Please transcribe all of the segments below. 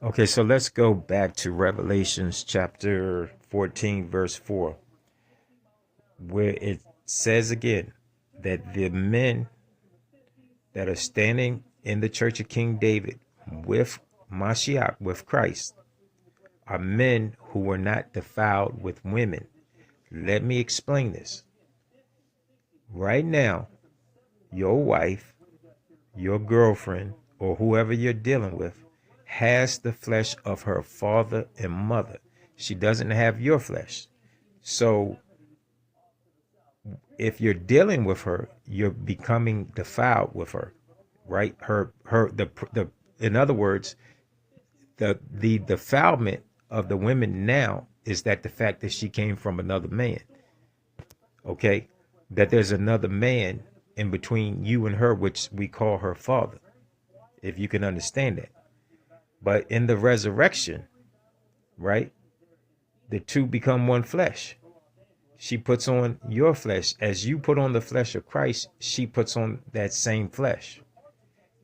Okay, so let's go back to Revelations chapter 14, verse 4, where it says again that the men that are standing in the church of King David with Mashiach, with Christ, are men who were not defiled with women. Let me explain this. Right now, your wife, your girlfriend, or whoever you're dealing with has the flesh of her father and mother. She doesn't have your flesh. So if you're dealing with her, you're becoming defiled with her, right? The in other words, the defilement of the women now is that the fact that she came from another man, okay? That there's another man in between you and her, which we call her father, if you can understand that. But in the resurrection, right, the two become one flesh. She puts on your flesh. As you put on the flesh of Christ, she puts on that same flesh.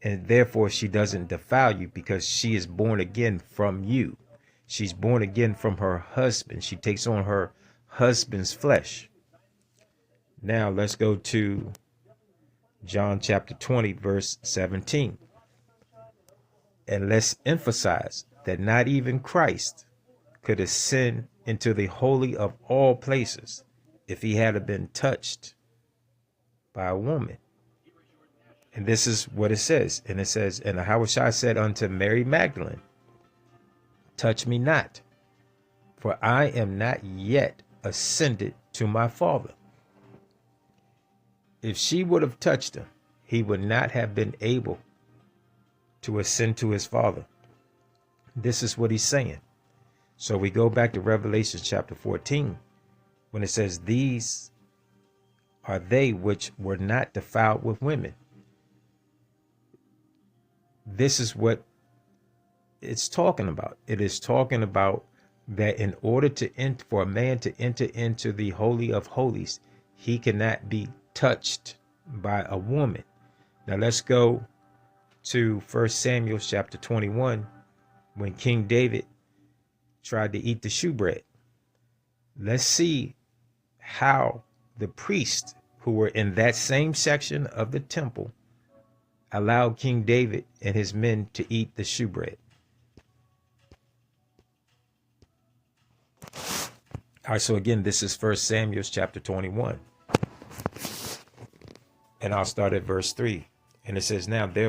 And therefore, she doesn't defile you because she is born again from you. She's born again from her husband. She takes on her husband's flesh. Now, let's go to John chapter 20, verse 17. And let's emphasize that not even Christ could ascend into the holy of all places if he had been touched by a woman. And this is what it says. And it says, and Yahushua said unto Mary Magdalene, touch me not, for I am not yet ascended to my Father. If she would have touched him, he would not have been able to ascend to his Father. This is what he's saying. So we go back to Revelation chapter 14, when it says, these are they which were not defiled with women. This is what it's talking about. It is talking about that in order to enter, for a man to enter into the Holy of Holies, he cannot be touched by a woman. Now let's go to 1 Samuel chapter 21, when King David tried to eat the shewbread. Let's see how the priests who were in that same section of the temple allowed King David and his men to eat the shewbread. All right, so again, this is 1 Samuel chapter 21. And I'll start at verse 3. And it says, now therefore,